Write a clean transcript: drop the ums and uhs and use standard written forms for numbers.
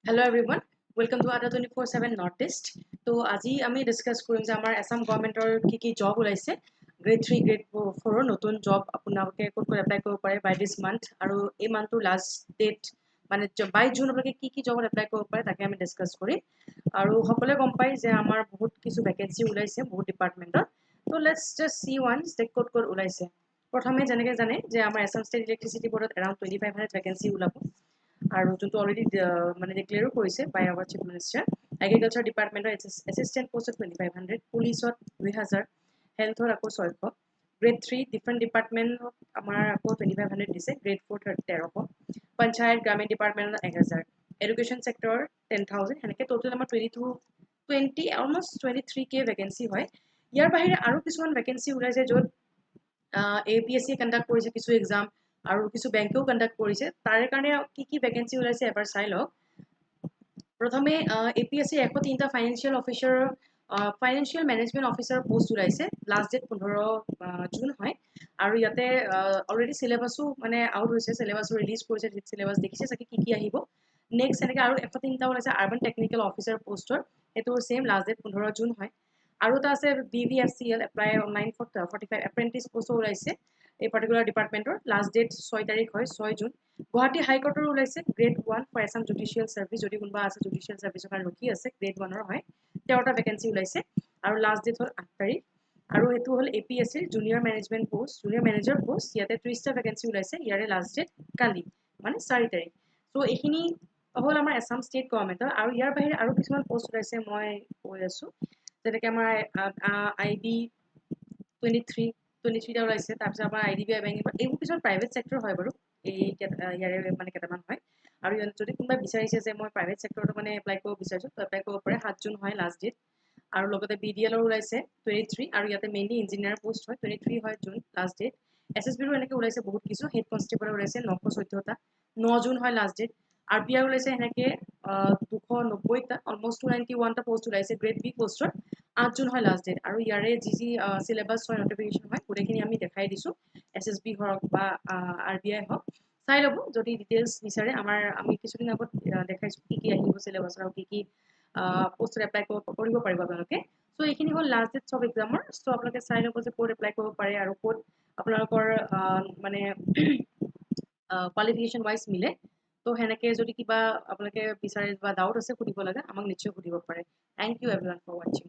Hello everyone, welcome to Ada 24/7 Northeast. So আজি আমি discuss কৰিম যে আমাৰ আসাম গভৰ্ণমেন্টৰ কি জব ওলাইছে গ্ৰেড 3 গ্ৰেড 4 নতুন জব আপোনালোকে ক'ত এপ্লাই কৰিব পাৰে বাই দিস মান্থ আৰু এই মান্থৰ লাষ্ট ডেট মানে 22 জুনলৈকে কি জবত এপ্লাই কৰিব পাৰে তাকে আমি ডিসকাস কৰিম আৰু সকলোৱে গম পাই যে আমাৰ বহুত কিছু ভ্যাকেন্সি ওলাইছে বহুত ডিপাৰ্টমেন্টৰ তো লেটস জাস্ট সি ওয়ান্স যে ক'ত ওলাইছে প্ৰথমে যেনেকৈ জানে যে আমাৰ আসাম ষ্টেট ইলেক্ট্ৰিচিটি বৰ্ডত এৰাউণ্ড 2500 ভ্যাকেন্সি ওলাব আৰু যোনটো অলৰেডি মানে ডিক্লেয়াৰো কৰিছে by our chief minister agriculture ডিপাৰ্টমেন্টৰ এসিস্টেন্ট পোষ্টত 2500 পুলিচত 2000 হেলথৰ আকৌ 600 গ্ৰেড 3 ডিফাৰেন্ট ডিপাৰ্টমেন্ট আমাৰ আকৌ 2500 দিছে গ্ৰেড 4 1300 পঞ্চায়ত গ্ৰামীণ ডিপাৰ্টমেন্টত 1000 এডুকেশ্যন সেক্টৰ 10000 হেনেকে টোটাল আমাৰ 20 অলমোস্ট 23k ভ্যাকেন্সি হয় ইয়াৰ বাহিৰে আৰু কিছুমান ভ্যাকেন্সি ওলাইছে য'ত APSC কন্ডাক্ট কৰিছে কিছু এক্সাম আৰু কিছু বেংকেও কন্ডাক্ট কৰিছে তাৰে কাৰণে কি ভ্যাকেন্সি ওলাইছে এবাৰ চাই লওক প্ৰথমে APSC 103টা ফাইনান্সিয়াল ম্যানেজমেন্ট অফিচাৰ পোষ্ট ওলাইছে লাষ্ট ডেট 15 জুন হয় আৰু ইয়াতে অলৰেডি সিলেবাসও মানে আউট হৈছে সিলেবাসও ৰিলিজ কৰিছে সিলেবাস দেখিছে চাগে কি আহিব নেক্সট এনেকৈ আৰু 103টা ওলাইছে আৰবান টেকনিক্যাল অফিচাৰ পোষ্টৰ এটো সেম লাষ্ট ডেট 15 জুন হয় আৰু এটা আছে BVFCL এপ্লাই অনলাইন 45 এপ্ৰেন্টিছ পোষ্ট ওলাইছে এই পাৰ্টিকুলাৰ ডিপাৰ্টমেন্টৰ লাষ্ট ডেট 6 তাৰিখ হয় 6 জুন গুৱাহাটী হাইকোৰ্টৰ ওলাইছে grade 1 for Assam judicial service যদি কোনোবা আছে জুডিশিয়াল সাৰ্ভিসৰ কাৰণে ৰখি আছে গ্ৰেড 1 হয় 13টা ভ্যাকেন্সি ওলাইছে আৰু লাষ্ট ডেট হ'ল 8 তাৰিখ আৰু এটো হ'ল APSC junior management post junior manager post ইয়াতে 30টা ভ্যাকেন্সি ওলাইছে ইয়াৰে লাষ্ট ডেট কালি মানে 4 তাৰিখ সো এইখিনি হ'ল আমাৰ আসাম ষ্টেট গভৰ্ণমেন্টৰ আৰু ইয়াৰ বাহিৰে আৰু কিছুমান পোষ্ট ওলাইছে মই কৈ আছো যেনেকৈ আমাৰ IB 23টা ওলাইছে তাৰপিছত আমাৰ IDBI বেংক এইবোৰ কিছুমান প্ৰাইভেট সেক্টৰ হয় বাৰু এই ইয়াৰে মানে কেইটামান হয় আৰু যদি কোনোবা বিচাৰিছে যে মই প্ৰাইভেট সেক্টৰটো মানে এপ্লাই কৰিব বিচাৰিছো তো এপ্লাই কৰিব পাৰে 7 জুন হয় লাষ্ট ডেট আৰু লগতে BDL ওলাইছে 23 আৰু ইয়াতে মেইনলি ইঞ্জিনিয়াৰ পোষ্ট হয় 23 হয় জুন লাষ্ট ডেট SSB ৰো এনেকৈ ওলাইছে বহুত কিছু হেড কনষ্টেবল ওলাইছে 914টা 9 জুন হয় লাষ্ট ডেট RPR ওলাইছে এনেকৈ 290টা অলমোস্ট 291টা পোষ্ট ওলাইছে গ্ৰেড B পোষ্টৰ 8 জুন হয় লাষ্ট ডেট আৰু ইয়াৰে যি সিলেবাস হয় নোটিফিকেশন হয় গোটেইখিনি আমি দেখাই দিছো SSB হওক বা RBI হওক চাই লব যদি ডিটেইলছ বিচাৰে আমাৰ আমি কিছুদিন আগত দেখাইছো কি আহিব সিলেবাস আৰু কি পোষ্ট এপ্লাই কৰিব পাৰিব আপোনালোকে সো এইখিনি হ'ল লাষ্ট ডেট সব এক্সামৰ সো আপোনালোকে চাই লব যে কোড এপ্লাই কৰিব পাৰে আৰু কোড আপোনালোকৰ মানে কোৱালিফিকেশন ওয়াইজ মিলে তো হেনেকে যদি কিবা আপোনালোকে বিচাৰে বা ডাউট আছে সুধিব লাগে আমাক নিশ্চয় সুধিব পাৰে thank you everyone for watching